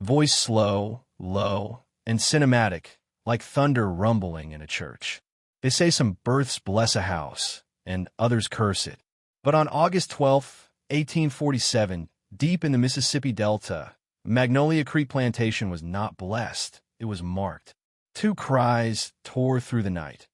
voice slow, low, and cinematic, like thunder rumbling in a church. They say some births bless a house, and others curse it. But on August 12th, 1847, deep in the Mississippi Delta, Magnolia Creek Plantation was not blessed, it was marked. Two cries tore through the night,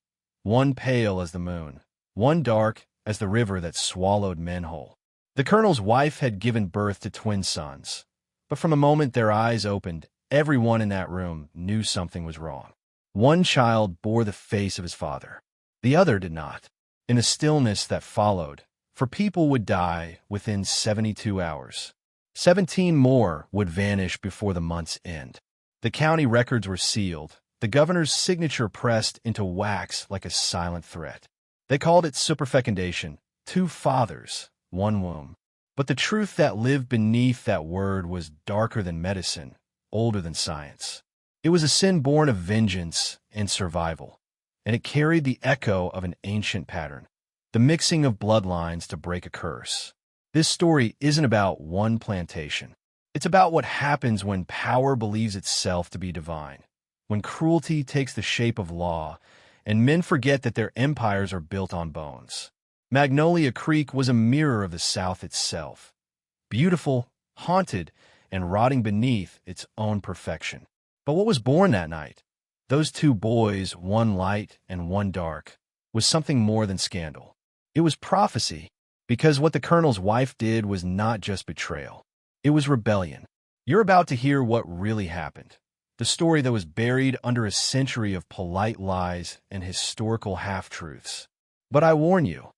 one pale as the moon, one dark as the river that swallowed men whole. The colonel's wife had given birth to twin sons, but from the moment their eyes opened, everyone in that room knew something was wrong. One child bore the face of his father. The other did not. In the stillness that followed, for people would die within 72 hours. 17 more would vanish before the month's end. The county records were sealed, the governor's signature pressed into wax like a silent threat. They called it superfecundation, 2 fathers, 1 womb. But the truth that lived beneath that word was darker than medicine, older than science. It was a sin born of vengeance and survival, and it carried the echo of an ancient pattern, the mixing of bloodlines to break a curse. This story isn't about one plantation. It's about what happens when power believes itself to be divine, when cruelty takes the shape of law, and men forget that their empires are built on bones. Magnolia Creek was a mirror of the South itself, beautiful, haunted, and rotting beneath its own perfection. But what was born that night? Those 2 boys, one light and one dark, was something more than scandal. It was prophecy, because what the colonel's wife did was not just betrayal. It was rebellion. You're about to hear what really happened. The story that was buried under a century of polite lies and historical half-truths. But I warn you,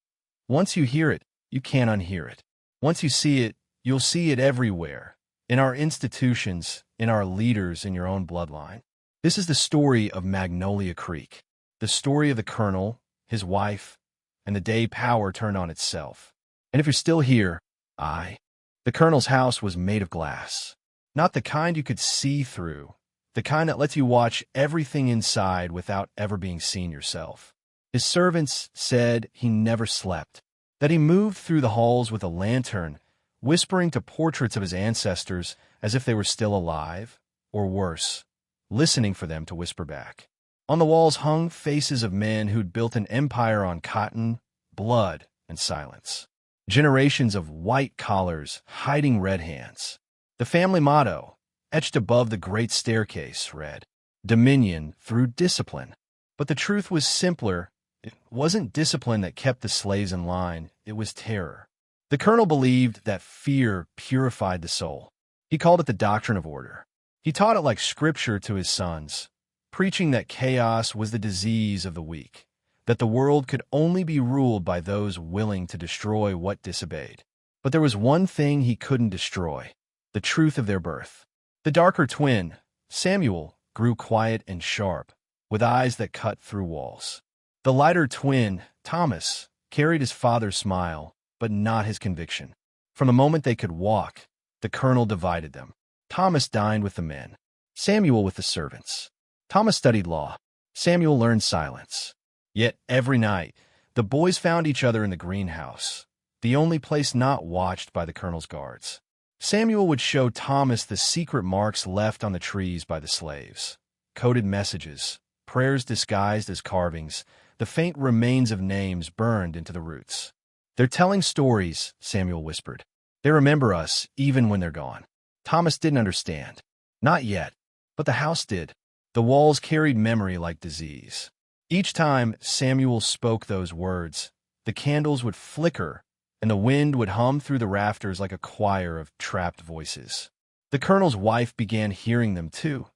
once you hear it, you can't unhear it. Once you see it, you'll see it everywhere. In our institutions, in our leaders, in your own bloodline. This is the story of Magnolia Creek. The story of the colonel, his wife, and the day power turned on itself. And if you're still here, the colonel's house was made of glass. Not the kind you could see through, the kind that lets you watch everything inside without ever being seen yourself. His servants said he never slept, that he moved through the halls with a lantern, whispering to portraits of his ancestors as if they were still alive, or worse, listening for them to whisper back. On the walls hung faces of men who'd built an empire on cotton, blood, and silence. Generations of white collars hiding red hands. The family motto, etched above the great staircase, read, "Dominion through discipline." But the truth was simpler. It wasn't discipline that kept the slaves in line, it was terror. The colonel believed that fear purified the soul. He called it the doctrine of order. He taught it like scripture to his sons, preaching that chaos was the disease of the weak, that the world could only be ruled by those willing to destroy what disobeyed. But there was one thing he couldn't destroy, the truth of their birth. The darker twin, Samuel, grew quiet and sharp, with eyes that cut through walls. The lighter twin, Thomas, carried his father's smile, but not his conviction. From the moment they could walk, the colonel divided them. Thomas dined with the men, Samuel with the servants. Thomas studied law, Samuel learned silence. Yet every night, the boys found each other in the greenhouse, the only place not watched by the colonel's guards. Samuel would show Thomas the secret marks left on the trees by the slaves, coded messages, prayers disguised as carvings, the faint remains of names burned into the roots. "They're telling stories," Samuel whispered. "They remember us, even when they're gone." Thomas didn't understand. Not yet. But the house did. The walls carried memory like disease. Each time Samuel spoke those words, the candles would flicker, and the wind would hum through the rafters like a choir of trapped voices. The colonel's wife began hearing them too,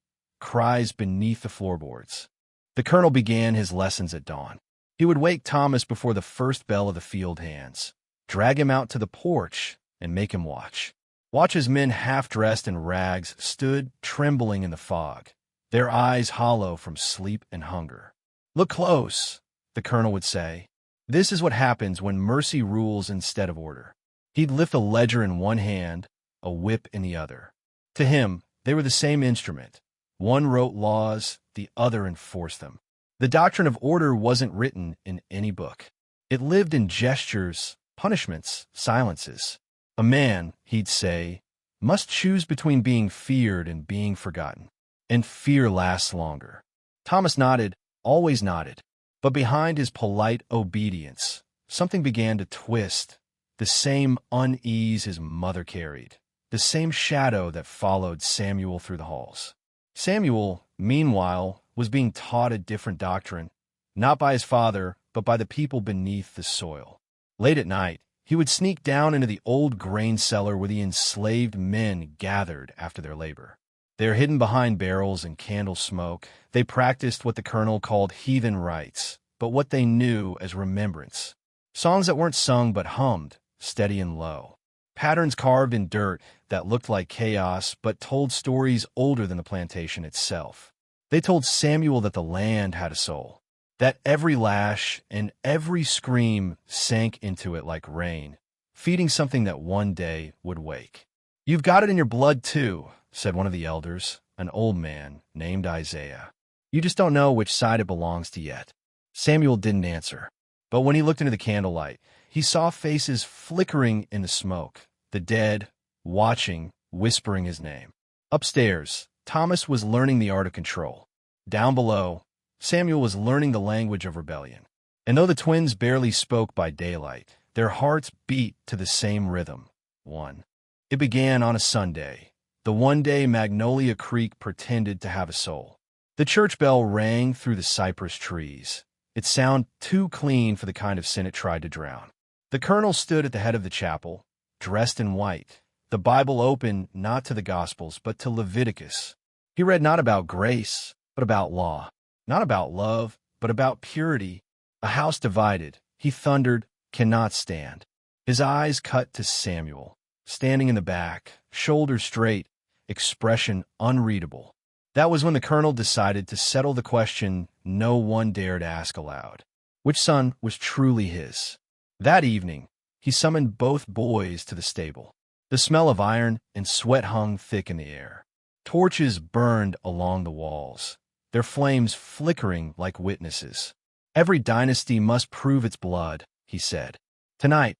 cries beneath the floorboards. The colonel began his lessons at dawn. He would wake Thomas before the first bell of the field hands, drag him out to the porch, and make him watch. Watch as men half-dressed in rags stood trembling in the fog, their eyes hollow from sleep and hunger. "Look close," the colonel would say. "This is what happens when mercy rules instead of order." He'd lift a ledger in one hand, a whip in the other. To him, they were the same instrument. One wrote laws, the other enforced them. The doctrine of order wasn't written in any book. It lived in gestures, punishments, silences. "A man," he'd say, must choose between being feared and being forgotten. And fear lasts longer. Thomas nodded, always nodded. But behind his polite obedience, something began to twist, the same unease his mother carried, the same shadow that followed Samuel through the halls. Samuel, meanwhile, was being taught a different doctrine, not by his father, but by the people beneath the soil. Late at night, he would sneak down into the old grain cellar where the enslaved men gathered after their labor. There, hidden behind barrels and candle smoke, they practiced what the colonel called heathen rites, but what they knew as remembrance. Songs that weren't sung but hummed, steady and low. Patterns carved in dirt that looked like chaos but told stories older than the plantation itself. They told Samuel that the land had a soul, that every lash and every scream sank into it like rain, feeding something that one day would wake. "You've got it in your blood, too," said one of the elders, an old man named Isaiah. "You just don't know which side it belongs to yet." Samuel didn't answer, but when he looked into the candlelight, he saw faces flickering in the smoke, the dead, watching, whispering his name. Upstairs, Thomas was learning the art of control. Down below, Samuel was learning the language of rebellion. And though the twins barely spoke by daylight, their hearts beat to the same rhythm. One. It began on a Sunday, the one day Magnolia Creek pretended to have a soul. The church bell rang through the cypress trees, its sound too clean for the kind of sin it tried to drown. The colonel stood at the head of the chapel, dressed in white, the Bible open not to the Gospels but to Leviticus. He read not about grace, but about law, not about love, but about purity. A house divided, he thundered, cannot stand. His eyes cut to Samuel, standing in the back, shoulders straight, expression unreadable. That was when the colonel decided to settle the question no one dared ask aloud. Which son was truly his? That evening, he summoned both boys to the stable. The smell of iron and sweat hung thick in the air. Torches burned along the walls, their flames flickering like witnesses. "Every dynasty must prove its blood," he said. "Tonight,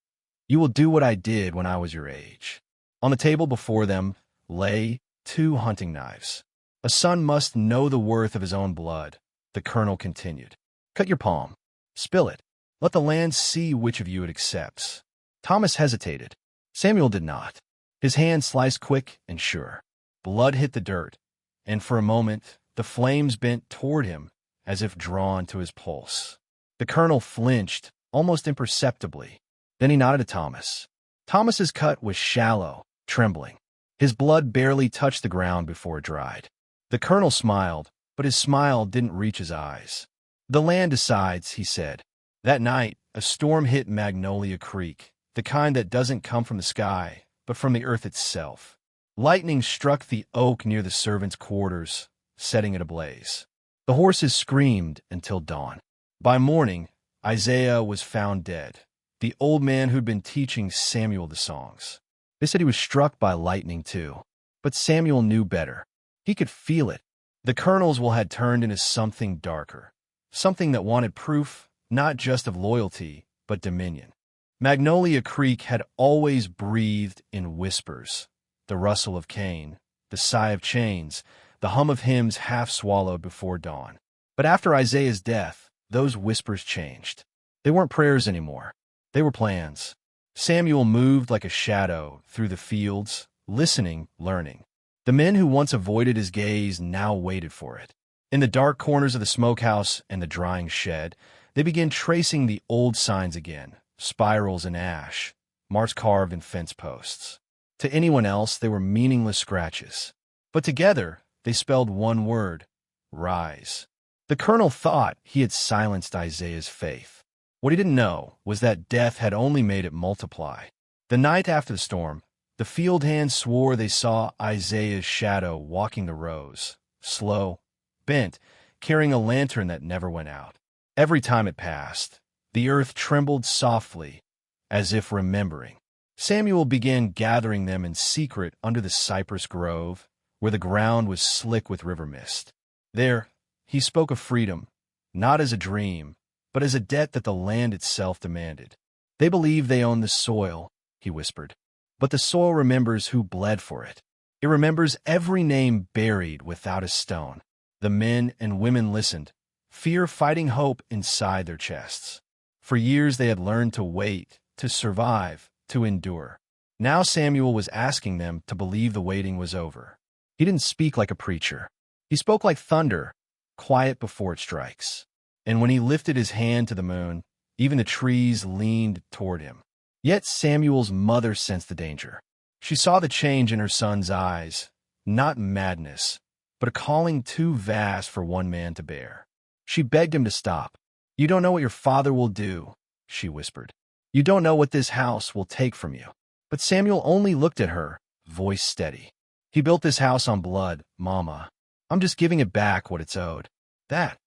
you will do what I did when I was your age." On the table before them lay 2 hunting knives. "A son must know the worth of his own blood," the colonel continued. "Cut your palm. Spill it. Let the land see which of you it accepts." Thomas hesitated. Samuel did not. His hand sliced quick and sure. Blood hit the dirt, and for a moment the flames bent toward him as if drawn to his pulse. The colonel flinched, almost imperceptibly. Then he nodded to Thomas. Thomas's cut was shallow, trembling. His blood barely touched the ground before it dried. The colonel smiled, but his smile didn't reach his eyes. "The land decides," he said. That night, a storm hit Magnolia Creek, the kind that doesn't come from the sky, but from the earth itself. Lightning struck the oak near the servants' quarters, setting it ablaze. The horses screamed until dawn. By morning, Isaiah was found dead, the old man who'd been teaching Samuel the songs. They said he was struck by lightning too, but Samuel knew better. He could feel it. The colonel's will had turned into something darker, something that wanted proof not just of loyalty, but dominion. Magnolia Creek had always breathed in whispers, the rustle of cane, the sigh of chains, the hum of hymns half swallowed before dawn. But after Isaiah's death, those whispers changed. They weren't prayers anymore. They were plans. Samuel moved like a shadow through the fields, listening, learning. The men who once avoided his gaze now waited for it. In the dark corners of the smokehouse and the drying shed, they began tracing the old signs again, spirals in ash, marks carved in fence posts. To anyone else, they were meaningless scratches. But together, they spelled one word: rise. The colonel thought he had silenced Isaiah's faith. What he didn't know was that death had only made it multiply. The night after the storm, the field hands swore they saw Isaiah's shadow walking the rows, slow, bent, carrying a lantern that never went out. Every time it passed, the earth trembled softly, as if remembering. Samuel began gathering them in secret under the cypress grove, where the ground was slick with river mist. There, he spoke of freedom, not as a dream, but as a debt that the land itself demanded. "They believe they own the soil," he whispered. but the soil remembers who bled for it. It remembers every name buried without a stone. The men and women listened, fear fighting hope inside their chests. For years they had learned to wait, to survive, to endure. Now Samuel was asking them to believe the waiting was over. He didn't speak like a preacher. He spoke like thunder, quiet before it strikes. And when he lifted his hand to the moon, even the trees leaned toward him. Yet Samuel's mother sensed the danger. She saw the change in her son's eyes, not madness, but a calling too vast for one man to bear. She begged him to stop. "You don't know what your father will do," she whispered. "You don't know what this house will take from you." But Samuel only looked at her, voice steady. "He built this house on blood, Mama. I'm just giving it back what it's owed." That.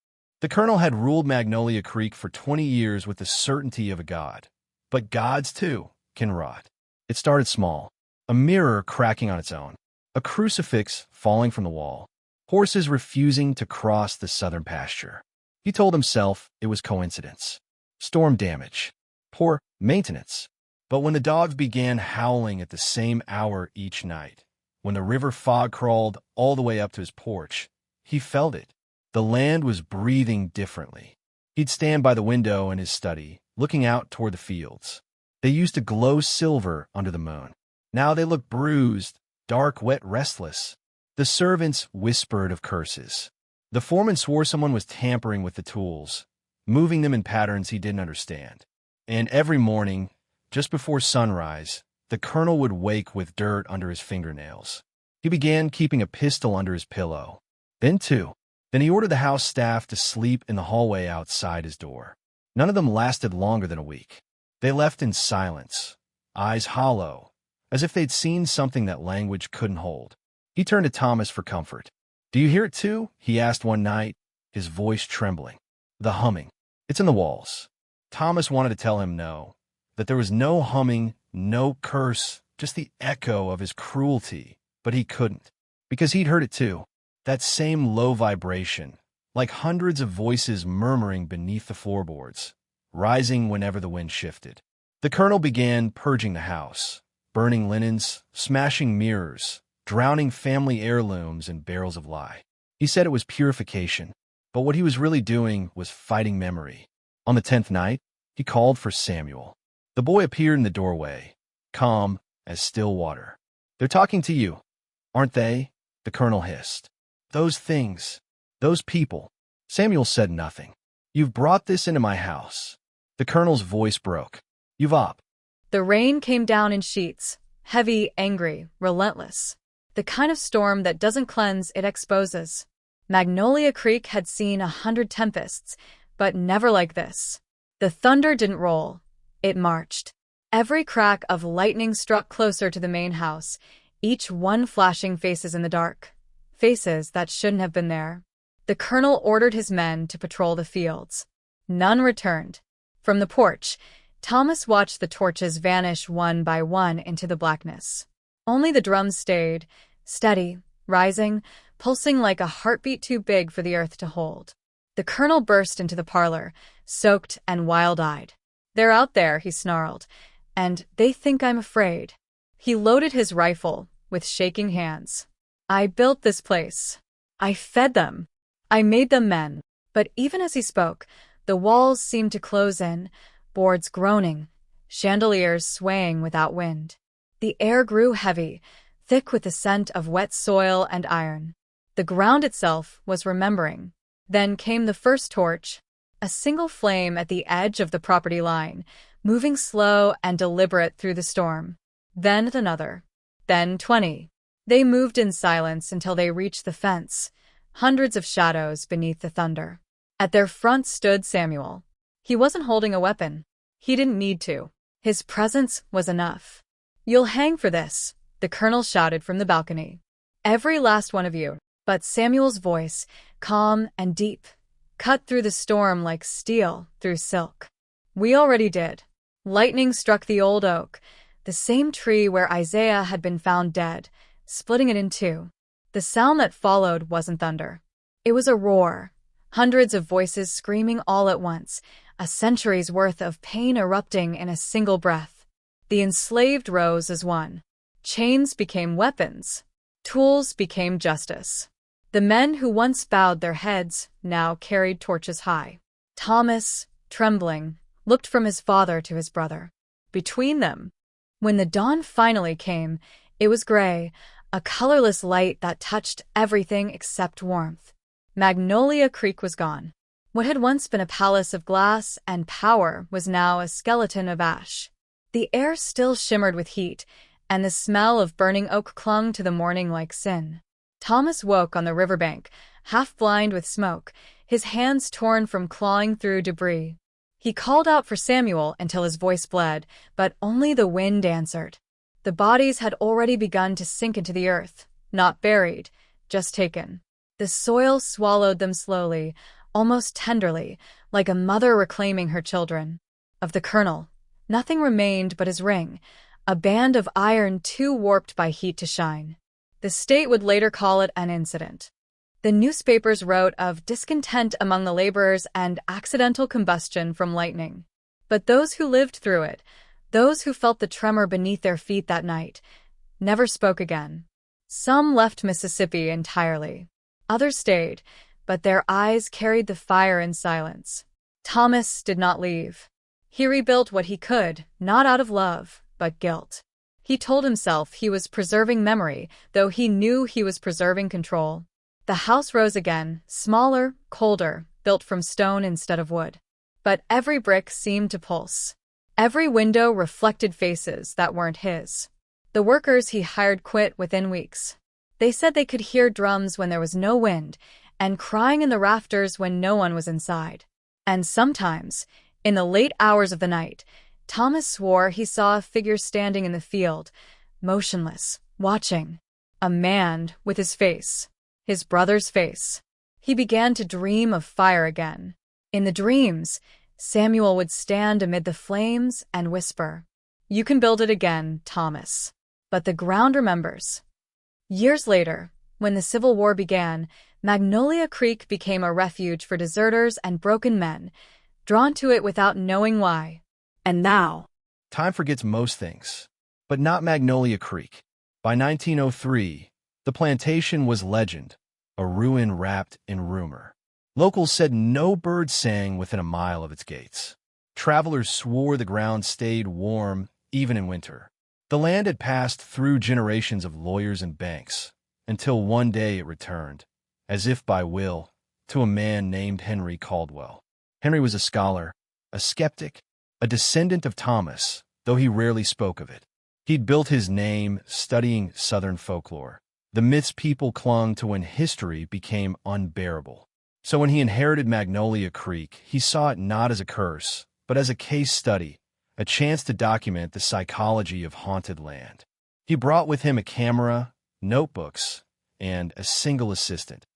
The colonel had ruled Magnolia Creek for 20 years with the certainty of a god. But gods, too, can rot. It started small. A mirror cracking on its own. A crucifix falling from the wall. Horses refusing to cross the southern pasture. He told himself it was coincidence. Storm damage. Poor maintenance. But when the dogs began howling at the same hour each night, when the river fog crawled all the way up to his porch, he felt it. The land was breathing differently. He'd stand by the window in his study, looking out toward the fields. They used to glow silver under the moon. Now they looked bruised, dark, wet, restless. The servants whispered of curses. The foreman swore someone was tampering with the tools, moving them in patterns he didn't understand. And every morning, just before sunrise, the colonel would wake with dirt under his fingernails. He began keeping a pistol under his pillow. Then two. Then he ordered the house staff to sleep in the hallway outside his door. None of them lasted longer than a week. They left in silence, eyes hollow, as if they'd seen something that language couldn't hold. He turned to Thomas for comfort. "Do you hear it too?" he asked one night, his voice trembling. "The humming. It's in the walls." Thomas wanted to tell him no, that there was no humming, no curse, just the echo of his cruelty, but he couldn't, because he'd heard it too. That same low vibration, like hundreds of voices murmuring beneath the floorboards, rising whenever the wind shifted. The colonel began purging the house, burning linens, smashing mirrors, drowning family heirlooms in barrels of lye. He said it was purification, but what he was really doing was fighting memory. On the 10th night, he called for Samuel. The boy appeared in the doorway, calm as still water. "They're talking to you, aren't they?" the colonel hissed. "Those things, those people." Samuel said nothing. "You've brought this into my house." The colonel's voice broke. "You've up." The rain came down in sheets, heavy, angry, relentless. The kind of storm that doesn't cleanse, it exposes. Magnolia Creek had seen 100 tempests, but never like this. The thunder didn't roll. It marched. Every crack of lightning struck closer to the main house, each one flashing faces in the dark. Faces that shouldn't have been there. The colonel ordered his men to patrol the fields. None returned. From the porch, Thomas watched the torches vanish one by one into the blackness. Only the drums stayed, steady, rising, pulsing like a heartbeat too big for the earth to hold. The colonel burst into the parlor, soaked and wild-eyed. "They're out there," he snarled, "and they think I'm afraid." He loaded his rifle with shaking hands. "I built this place. I fed them. I made them men." But even as he spoke, the walls seemed to close in, boards groaning, chandeliers swaying without wind. The air grew heavy, thick with the scent of wet soil and iron. The ground itself was remembering. Then came the first torch, a single flame at the edge of the property line, moving slow and deliberate through the storm. Then another. Then 20. They moved in silence until they reached the fence, hundreds of shadows beneath the thunder. At their front stood Samuel. He wasn't holding a weapon. He didn't need to. His presence was enough. "You'll hang for this," the colonel shouted from the balcony. "Every last one of you." But Samuel's voice, calm and deep, cut through the storm like steel through silk. "We already did." Lightning struck the old oak, the same tree where Isaiah had been found dead, splitting it in two. The sound that followed wasn't thunder. It was a roar, hundreds of voices screaming all at once, a century's worth of pain erupting in a single breath. The enslaved rose as one. Chains became weapons. Tools became justice. The men who once bowed their heads now carried torches high. Thomas, trembling, looked from his father to his brother. Between them, when the dawn finally came, it was gray, a colorless light that touched everything except warmth. Magnolia Creek was gone. What had once been a palace of glass and power was now a skeleton of ash. The air still shimmered with heat, and the smell of burning oak clung to the morning like sin. Thomas woke on the riverbank, half blind with smoke, his hands torn from clawing through debris. He called out for Samuel until his voice bled, but only the wind answered. The bodies had already begun to sink into the earth, not buried, just taken. The soil swallowed them slowly, almost tenderly, like a mother reclaiming her children. Of the colonel, nothing remained but his ring, a band of iron too warped by heat to shine. The state would later call it an incident. The newspapers wrote of discontent among the laborers and accidental combustion from lightning. But those who lived through it, those who felt the tremor beneath their feet that night, never spoke again. Some left Mississippi entirely. Others stayed, but their eyes carried the fire in silence. Thomas did not leave. He rebuilt what he could, not out of love, but guilt. He told himself he was preserving memory, though he knew he was preserving control. The house rose again, smaller, colder, built from stone instead of wood. But every brick seemed to pulse. Every window reflected faces that weren't his. The workers he hired quit within weeks. They said they could hear drums when there was no wind, and crying in the rafters when no one was inside. And sometimes, in the late hours of the night, Thomas swore he saw a figure standing in the field, motionless, watching. A man with his brother's face. He began to dream of fire again. In the dreams, Samuel would stand amid the flames and whisper, "You can build it again, Thomas." But the ground remembers. Years later, when the Civil War began, Magnolia Creek became a refuge for deserters and broken men, drawn to it without knowing why. And now, Time forgets most things, but not Magnolia Creek. By 1903, the plantation was legend, a ruin wrapped in rumor. Locals said no bird sang within a mile of its gates. Travelers swore the ground stayed warm even in winter. The land had passed through generations of lawyers and banks, until one day it returned, as if by will, to a man named Henry Caldwell. Henry was a scholar, a skeptic, a descendant of Thomas, though he rarely spoke of it. He'd built his name studying Southern folklore, the myths people clung to when history became unbearable. So when he inherited Magnolia Creek, he saw it not as a curse, but as a case study, a chance to document the psychology of haunted land. He brought with him a camera, notebooks, and a single assistant,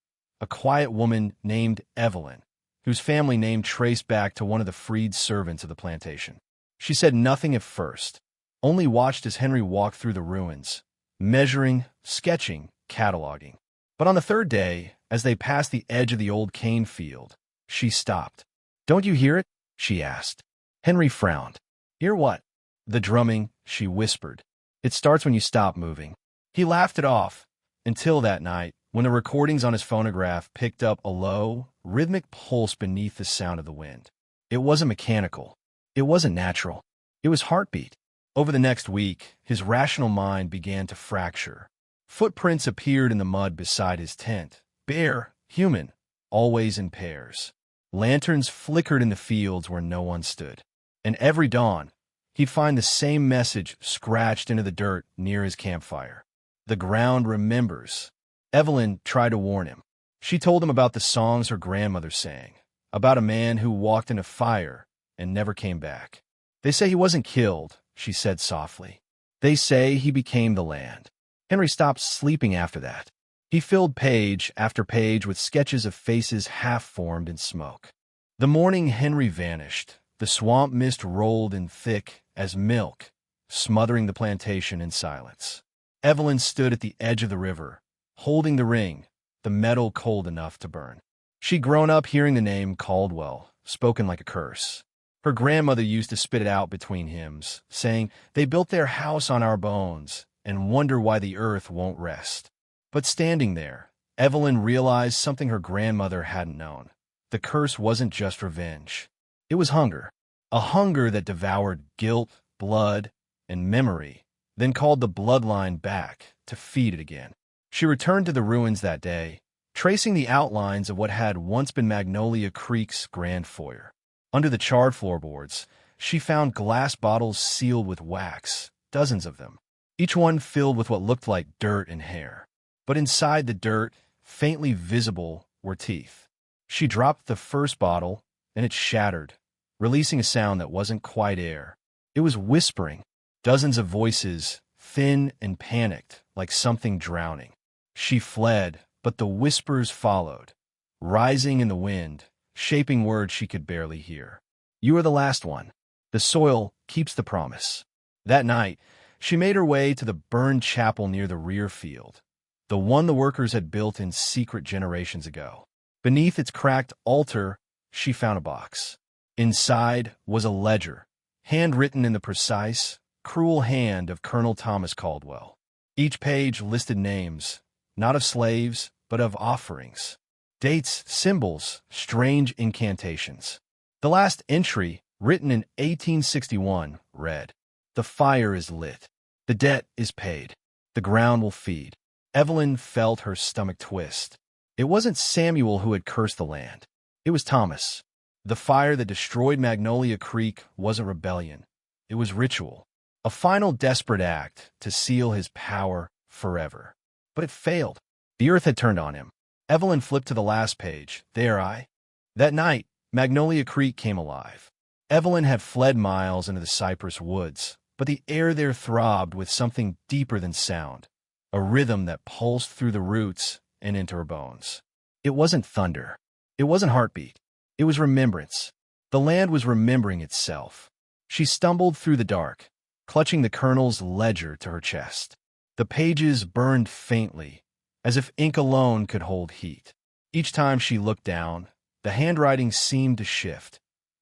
a quiet woman named Evelyn, whose family name traced back to one of the freed servants of the plantation. She said nothing at first, only watched as Henry walked through the ruins, measuring, sketching, cataloging. But on the third day, as they passed the edge of the old cane field, she stopped. "Don't you hear it?" she asked. Henry frowned. "Hear what?" "The drumming," she whispered. "It starts when you stop moving." He laughed it off, until that night, when the recordings on his phonograph picked up a low, rhythmic pulse beneath the sound of the wind. It wasn't mechanical. It wasn't natural. It was heartbeat. Over the next week, his rational mind began to fracture. Footprints appeared in the mud beside his tent, bare, human, always in pairs. Lanterns flickered in the fields where no one stood. And every dawn, he'd find the same message scratched into the dirt near his campfire. "The ground remembers." Evelyn tried to warn him. She told him about the songs her grandmother sang, about a man who walked in a fire and never came back. "They say he wasn't killed," she said softly. "They say he became the land." Henry stopped sleeping after that. He filled page after page with sketches of faces half-formed in smoke. The morning Henry vanished, the swamp mist rolled in thick as milk, smothering the plantation in silence. Evelyn stood at the edge of the river, holding the ring, the metal cold enough to burn. She'd grown up hearing the name Caldwell, spoken like a curse. Her grandmother used to spit it out between hymns, saying, "They built their house on our bones and wonder why the earth won't rest." But standing there, Evelyn realized something her grandmother hadn't known. The curse wasn't just revenge. It was hunger. A hunger that devoured guilt, blood, and memory, then called the bloodline back to feed it again. She returned to the ruins that day, tracing the outlines of what had once been Magnolia Creek's grand foyer. Under the charred floorboards, she found glass bottles sealed with wax, dozens of them, each one filled with what looked like dirt and hair. But inside the dirt, faintly visible, were teeth. She dropped the first bottle, and it shattered, releasing a sound that wasn't quite air. It was whispering, dozens of voices, thin and panicked, like something drowning. She fled, but the whispers followed, rising in the wind, shaping words she could barely hear. "You are the last one. The soil keeps the promise." That night, she made her way to the burned chapel near the rear field, the one the workers had built in secret generations ago. Beneath its cracked altar, she found a box. Inside was a ledger, handwritten in the precise, cruel hand of Colonel Thomas Caldwell. Each page listed names, not of slaves, but of offerings. Dates, symbols, strange incantations. The last entry, written in 1861, read, "The fire is lit. The debt is paid. The ground will feed." Evelyn felt her stomach twist. It wasn't Samuel who had cursed the land. It was Thomas. The fire that destroyed Magnolia Creek wasn't rebellion. It was ritual. A final desperate act to seal his power forever. But it failed. The earth had turned on him. Evelyn flipped to the last page. That night, Magnolia Creek came alive. Evelyn had fled miles into the cypress woods, but the air there throbbed with something deeper than sound, a rhythm that pulsed through the roots and into her bones. It wasn't thunder. It wasn't heartbeat. It was remembrance. The land was remembering itself. She stumbled through the dark, clutching the colonel's ledger to her chest. The pages burned faintly, as if ink alone could hold heat. Each time she looked down, the handwriting seemed to shift,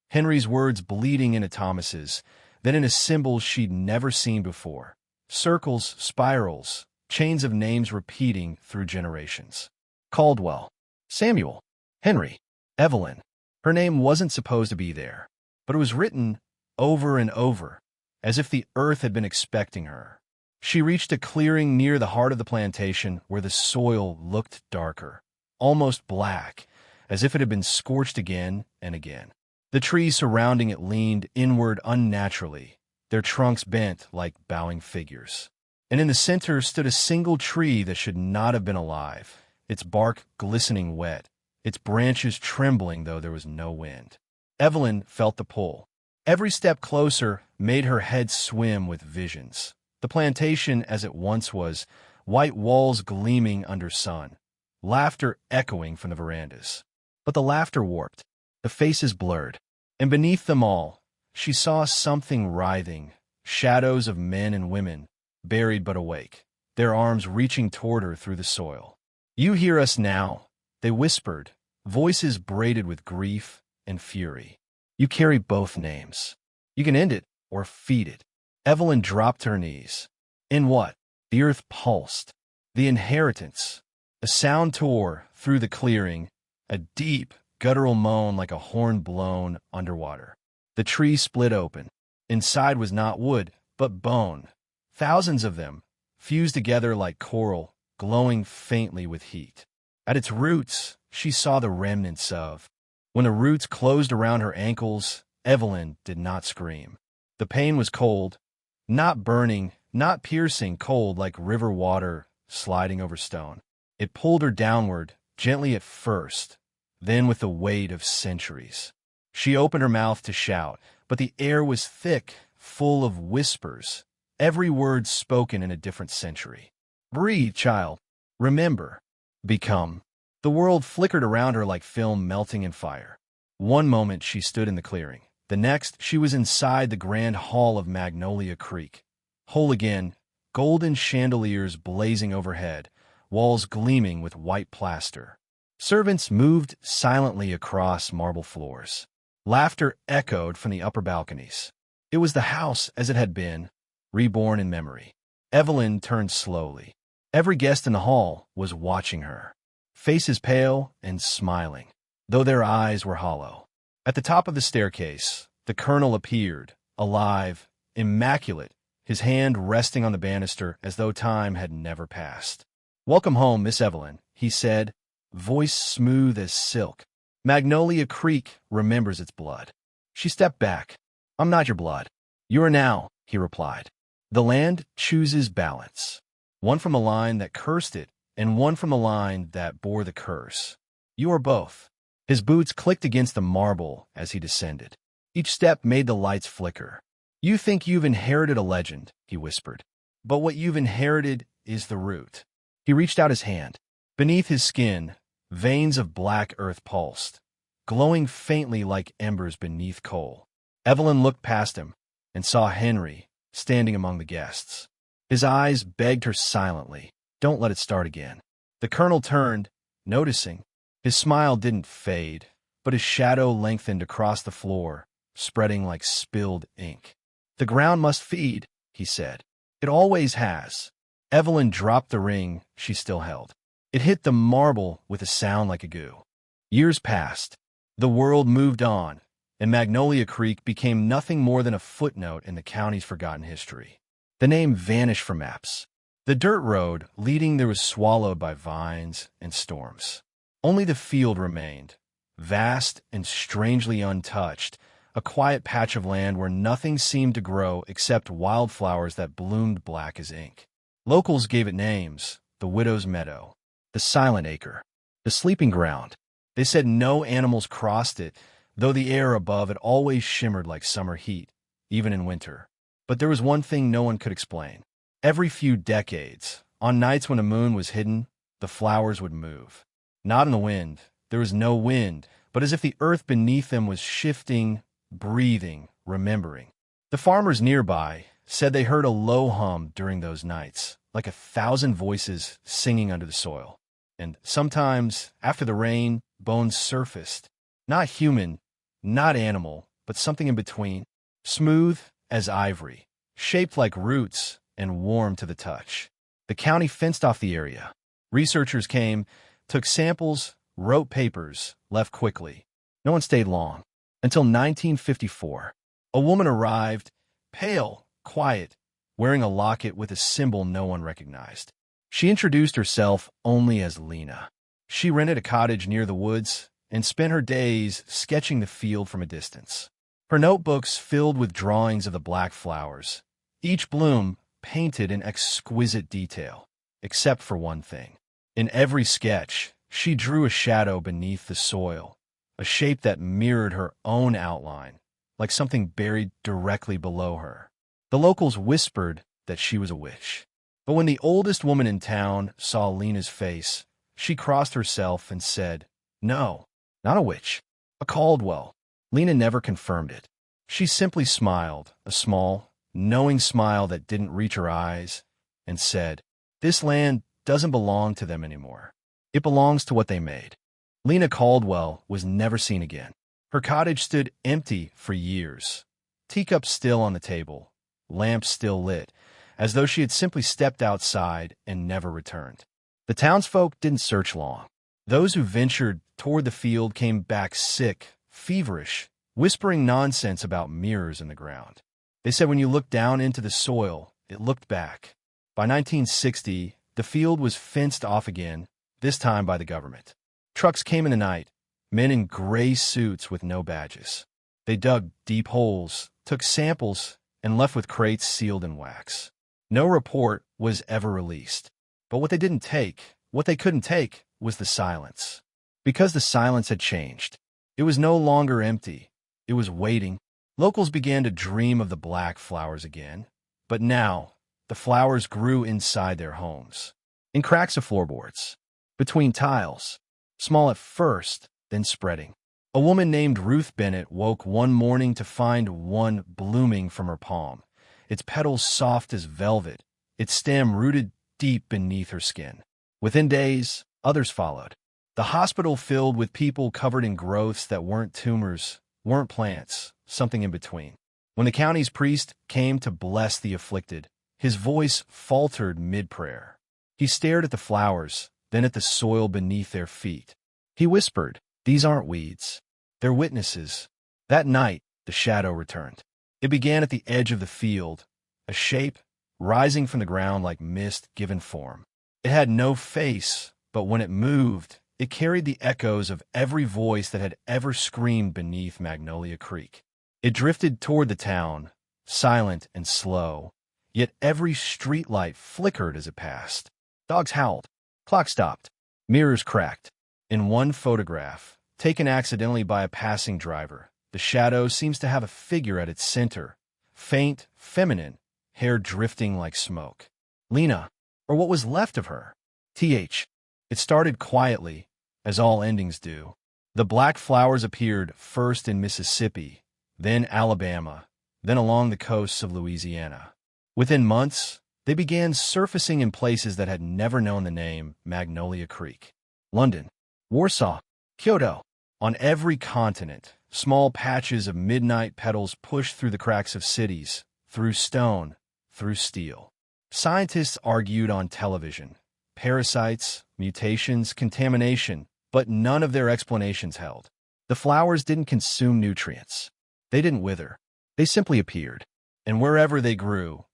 Henry's words bleeding into Thomas's, then into symbols she'd never seen before. Circles, spirals, chains of names repeating through generations. Caldwell, Samuel, Henry, Evelyn. Her name wasn't supposed to be there, but it was written over and over, as if the earth had been expecting her. She reached a clearing near the heart of the plantation where the soil looked darker, almost black, as if it had been scorched again and again. The trees surrounding it leaned inward unnaturally, their trunks bent like bowing figures. And in the center stood a single tree that should not have been alive, its bark glistening wet, its branches trembling though there was no wind. Evelyn felt the pull. Every step closer made her head swim with visions. The plantation as it once was, white walls gleaming under sun, laughter echoing from the verandas. But the laughter warped, the faces blurred, and beneath them all, she saw something writhing, shadows of men and women, buried but awake, their arms reaching toward her through the soil. "You hear us now," they whispered, voices braided with grief and fury. "You carry both names. You can end it or feed it." Evelyn dropped to her knees. In what? The earth pulsed. The inheritance. A sound tore through the clearing, a deep, guttural moan like a horn blown underwater. The tree split open. Inside was not wood, but bone. Thousands of them, fused together like coral, glowing faintly with heat. At its roots, she saw the remnants of. When the roots closed around her ankles, Evelyn did not scream. The pain was cold, not burning, not piercing, cold like river water sliding over stone. It pulled her downward, gently at first, then with the weight of centuries. She opened her mouth to shout, but the air was thick, full of whispers, every word spoken in a different century. "Breathe, child. Remember. Become." The world flickered around her like film melting in fire. One moment she stood in the clearing. The next, she was inside the grand hall of Magnolia Creek. Whole again, golden chandeliers blazing overhead, walls gleaming with white plaster. Servants moved silently across marble floors. Laughter echoed from the upper balconies. It was the house as it had been, reborn in memory. Evelyn turned slowly. Every guest in the hall was watching her, faces pale and smiling, though their eyes were hollow. At the top of the staircase, the colonel appeared, alive, immaculate, his hand resting on the banister as though time had never passed. "Welcome home, Miss Evelyn," he said, voice smooth as silk. "Magnolia Creek remembers its blood." She stepped back. "I'm not your blood. You are now," he replied. "The land chooses balance. One from the line that cursed it, and one from the line that bore the curse. You are both." His boots clicked against the marble as he descended. Each step made the lights flicker. "You think you've inherited a legend," he whispered. "But what you've inherited is the root." He reached out his hand. Beneath his skin, veins of black earth pulsed, glowing faintly like embers beneath coal. Evelyn looked past him and saw Henry standing among the guests. His eyes begged her silently, "Don't let it start again." The colonel turned, noticing. His smile didn't fade, but his shadow lengthened across the floor, spreading like spilled ink. "The ground must feed," he said. "It always has." Evelyn dropped the ring she still held. It hit the marble with a sound like a goo. Years passed. The world moved on, and Magnolia Creek became nothing more than a footnote in the county's forgotten history. The name vanished from maps. The dirt road leading there was swallowed by vines and storms. Only the field remained, vast and strangely untouched, a quiet patch of land where nothing seemed to grow except wildflowers that bloomed black as ink. Locals gave it names: the Widow's Meadow, the Silent Acre, the Sleeping Ground. They said no animals crossed it, though the air above it always shimmered like summer heat, even in winter. But there was one thing no one could explain. Every few decades, on nights when the moon was hidden, the flowers would move. Not in the wind. There was no wind, but as if the earth beneath them was shifting, breathing, remembering. The farmers nearby said they heard a low hum during those nights, like 1,000 voices singing under the soil. And sometimes, after the rain, bones surfaced. Not human, not animal, but something in between. Smooth as ivory, shaped like roots, and warm to the touch. The county fenced off the area. Researchers came, took samples, wrote papers, left quickly. No one stayed long. Until 1954. A woman arrived, pale, quiet, wearing a locket with a symbol no one recognized. She introduced herself only as Lena. She rented a cottage near the woods and spent her days sketching the field from a distance. Her notebooks filled with drawings of the black flowers, each bloom painted in exquisite detail, except for one thing. In every sketch, she drew a shadow beneath the soil, a shape that mirrored her own outline, like something buried directly below her. The locals whispered that she was a witch. But when the oldest woman in town saw Lena's face, she crossed herself and said, "No, not a witch, a Caldwell." Lena never confirmed it. She simply smiled, a small, knowing smile that didn't reach her eyes, and said, "This land doesn't belong to them anymore. It belongs to what they made." Lena Caldwell was never seen again. Her cottage stood empty for years, teacups still on the table, lamps still lit, as though she had simply stepped outside and never returned. The townsfolk didn't search long. Those who ventured toward the field came back sick, feverish, whispering nonsense about mirrors in the ground. They said when you looked down into the soil, it looked back. By 1960, the field was fenced off again, this time by the government. Trucks came in the night, men in gray suits with no badges. They dug deep holes, took samples, and left with crates sealed in wax. No report was ever released. But what they didn't take, what they couldn't take, was the silence. Because the silence had changed. It was no longer empty. It was waiting. Locals began to dream of the black flowers again. But now, the flowers grew inside their homes, in cracks of floorboards, between tiles, small at first, then spreading. A woman named Ruth Bennett woke one morning to find one blooming from her palm, its petals soft as velvet, its stem rooted deep beneath her skin. Within days, others followed. The hospital filled with people covered in growths that weren't tumors, weren't plants, something in between. When the county's priest came to bless the afflicted, his voice faltered mid-prayer. He stared at the flowers, then at the soil beneath their feet. He whispered, "These aren't weeds. They're witnesses." That night, the shadow returned. It began at the edge of the field, a shape rising from the ground like mist given form. It had no face, but when it moved, it carried the echoes of every voice that had ever screamed beneath Magnolia Creek. It drifted toward the town, silent and slow, yet every streetlight flickered as it passed. Dogs howled. Clock stopped. Mirrors cracked. In one photograph, taken accidentally by a passing driver, the shadow seems to have a figure at its center, faint, feminine, hair drifting like smoke. Lena, or what was left of her. It started quietly, as all endings do. The black flowers appeared first in Mississippi, then Alabama, then along the coasts of Louisiana. Within months, they began surfacing in places that had never known the name Magnolia Creek. London, Warsaw, Kyoto. On every continent, small patches of midnight petals pushed through the cracks of cities, through stone, through steel. Scientists argued on television. Parasites, mutations, contamination, but none of their explanations held. The flowers didn't consume nutrients. They didn't wither. They simply appeared. And wherever they grew,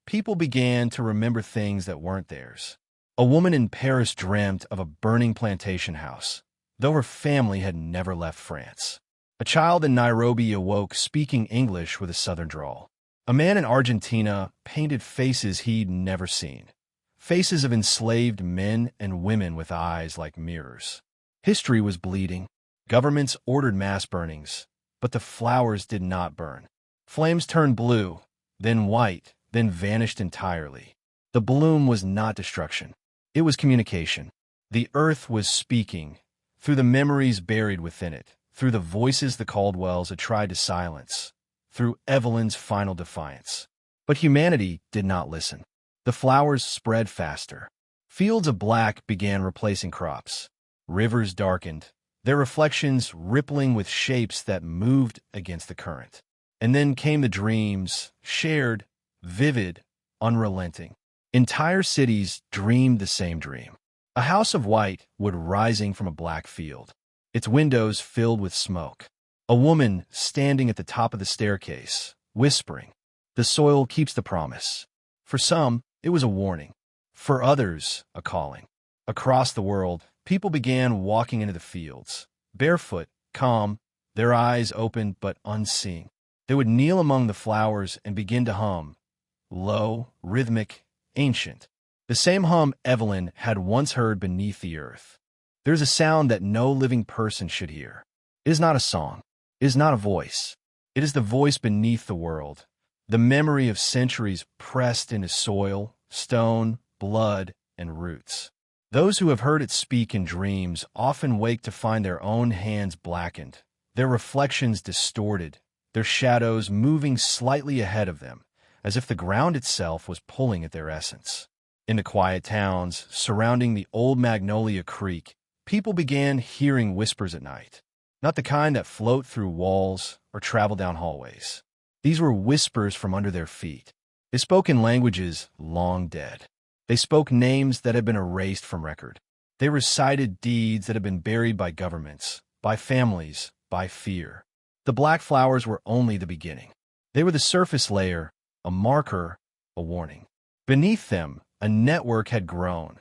people began to remember things that weren't theirs. A woman in Paris dreamt of a burning plantation house, though her family had never left France. A child in Nairobi awoke speaking English with a southern drawl. A man in Argentina painted faces he'd never seen. Faces of enslaved men and women with eyes like mirrors. History was bleeding. Governments ordered mass burnings, but the flowers did not burn. Flames turned blue, then white, then vanished entirely. The bloom was not destruction. It was communication. The earth was speaking, through the memories buried within it, through the voices the Caldwells had tried to silence, through Evelyn's final defiance. But humanity did not listen. The flowers spread faster. Fields of black began replacing crops. Rivers darkened, their reflections rippling with shapes that moved against the current. And then came the dreams, shared, vivid, unrelenting. Entire cities dreamed the same dream. A house of white wood rising from a black field, its windows filled with smoke. A woman standing at the top of the staircase, whispering, "The soil keeps the promise." For some, it was a warning. For others, a calling. Across the world, people began walking into the fields, barefoot, calm, their eyes open but unseeing. They would kneel among the flowers and begin to hum, low, rhythmic, ancient. The same hum Evelyn had once heard beneath the earth. There's a sound that no living person should hear. It is not a song. It is not a voice. It is the voice beneath the world, the memory of centuries pressed into soil, stone, blood, and roots. Those who have heard it speak in dreams often wake to find their own hands blackened, their reflections distorted, their shadows moving slightly ahead of them, as if the ground itself was pulling at their essence. In the quiet towns surrounding the old Magnolia Creek, people began hearing whispers at night, not the kind that float through walls or travel down hallways. These were whispers from under their feet. They spoke in languages long dead. They spoke names that had been erased from record. They recited deeds that had been buried by governments, by families, by fear. The black flowers were only the beginning. They were the surface layer, a marker, a warning. Beneath them, a network had grown,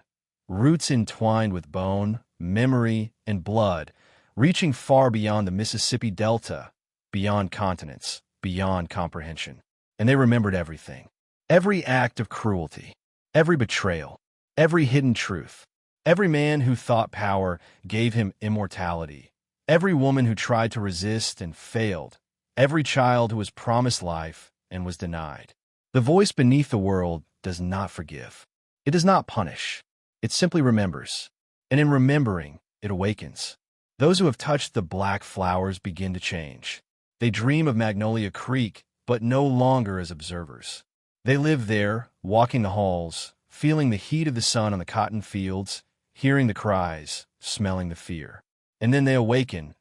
roots entwined with bone, memory, and blood, reaching far beyond the Mississippi Delta, beyond continents, beyond comprehension. And they remembered everything. Every act of cruelty, every betrayal, every hidden truth, every man who thought power gave him immortality, every woman who tried to resist and failed, every child who was promised life and was denied. The voice beneath the world does not forgive. It does not punish. It simply remembers. And in remembering, it awakens. Those who have touched the black flowers begin to change. They dream of Magnolia Creek, but no longer as observers. They live there, walking the halls, feeling the heat of the sun on the cotton fields, hearing the cries, smelling the fear. And then they awaken,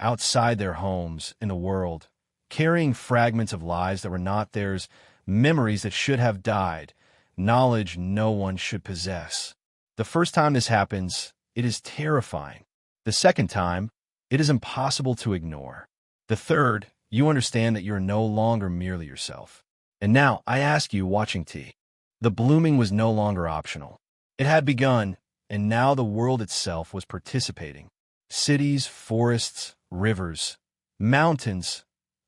outside their homes, in the world, carrying fragments of lives that were not theirs, memories that should have died, knowledge no one should possess. The first time this happens, it is terrifying. The second time, it is impossible to ignore. The third, you understand that you are no longer merely yourself. And now, I ask you, watching T. The blooming was no longer optional. It had begun, and now the world itself was participating. Cities, forests, rivers, mountains,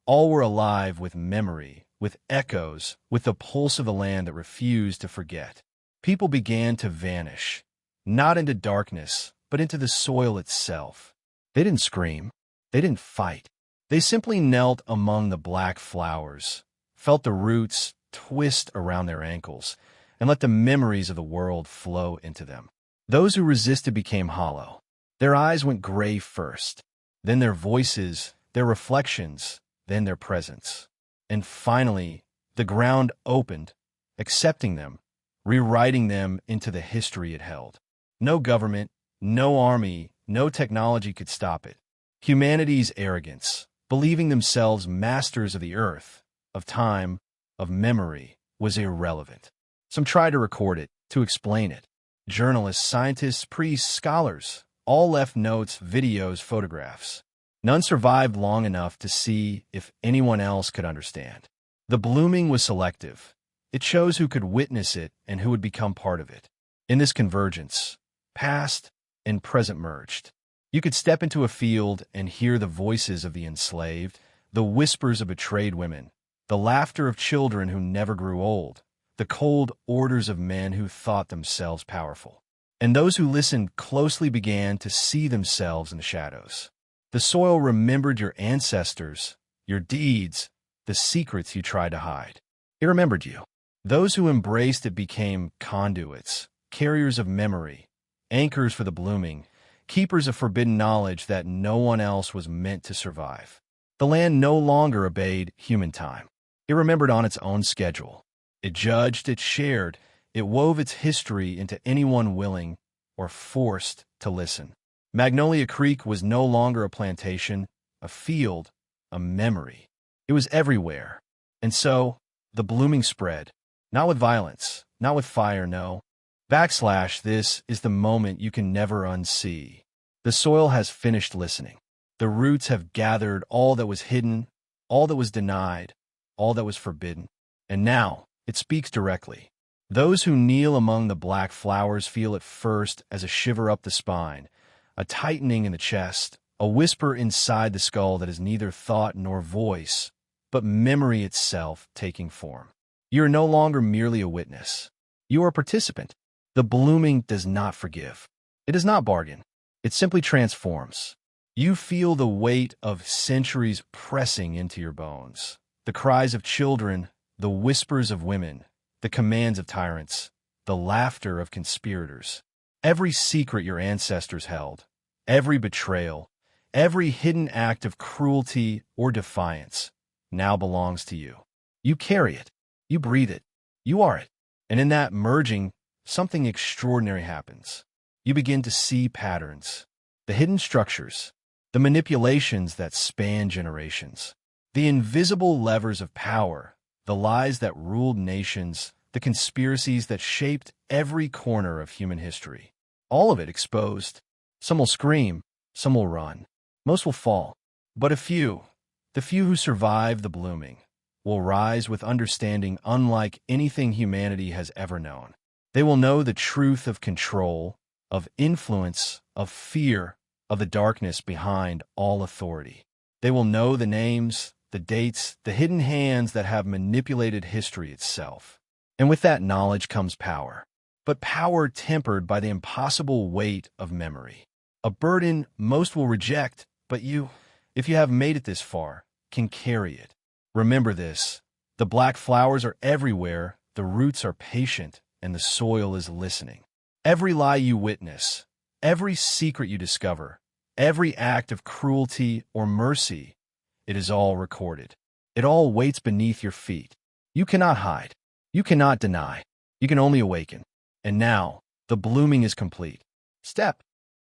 all were alive with memory, with echoes, with the pulse of the land that refused to forget. People began to vanish, not into darkness, but into the soil itself. They didn't scream. They didn't fight. They simply knelt among the black flowers, felt the roots twist around their ankles, and let the memories of the world flow into them. Those who resisted became hollow. Their eyes went gray first, then their voices, their reflections, then their presence. And finally, the ground opened, accepting them, rewriting them into the history it held. No government, no army, no technology could stop it. Humanity's arrogance, believing themselves masters of the earth, of time, of memory, was irrelevant. Some tried to record it, to explain it. Journalists, scientists, priests, scholars, all left notes, videos, photographs. None survived long enough to see if anyone else could understand. The blooming was selective. It chose who could witness it and who would become part of it. In this convergence, past and present merged. You could step into a field and hear the voices of the enslaved, the whispers of betrayed women, the laughter of children who never grew old, the cold orders of men who thought themselves powerful. And those who listened closely began to see themselves in the shadows. The soil remembered your ancestors, your deeds, the secrets you tried to hide. It remembered you. Those who embraced it became conduits, carriers of memory, anchors for the blooming, keepers of forbidden knowledge that no one else was meant to survive. The land no longer obeyed human time. It remembered on its own schedule. It judged, it shared, it wove its history into anyone willing or forced to listen. Magnolia Creek was no longer a plantation, a field, a memory. It was everywhere. And so, the blooming spread, not with violence, not with fire, no. This is the moment you can never unsee. The soil has finished listening. The roots have gathered all that was hidden, all that was denied, all that was forbidden. And now, it speaks directly. Those who kneel among the black flowers feel it first as a shiver up the spine, a tightening in the chest, a whisper inside the skull that is neither thought nor voice, but memory itself taking form. You are no longer merely a witness. You are a participant. The blooming does not forgive. It does not bargain. It simply transforms. You feel the weight of centuries pressing into your bones. The cries of children, the whispers of women, the commands of tyrants, the laughter of conspirators. Every secret your ancestors held, every betrayal, every hidden act of cruelty or defiance now belongs to you. You carry it. You breathe it. You are it. And in that merging, something extraordinary happens. You begin to see patterns, the hidden structures, the manipulations that span generations, the invisible levers of power, the lies that ruled nations, the conspiracies that shaped every corner of human history. All of it exposed. Some will scream, some will run, most will fall. But a few, the few who survive the blooming, will rise with understanding unlike anything humanity has ever known. They will know the truth of control, of influence, of fear, of the darkness behind all authority. They will know the names, the dates, the hidden hands that have manipulated history itself. And with that knowledge comes power. But power tempered by the impossible weight of memory. A burden most will reject, but you, if you have made it this far, can carry it. Remember this. The black flowers are everywhere, the roots are patient, and the soil is listening. Every lie you witness, every secret you discover, every act of cruelty or mercy, it is all recorded. It all waits beneath your feet. You cannot hide. You cannot deny. You can only awaken. And now, the blooming is complete. Step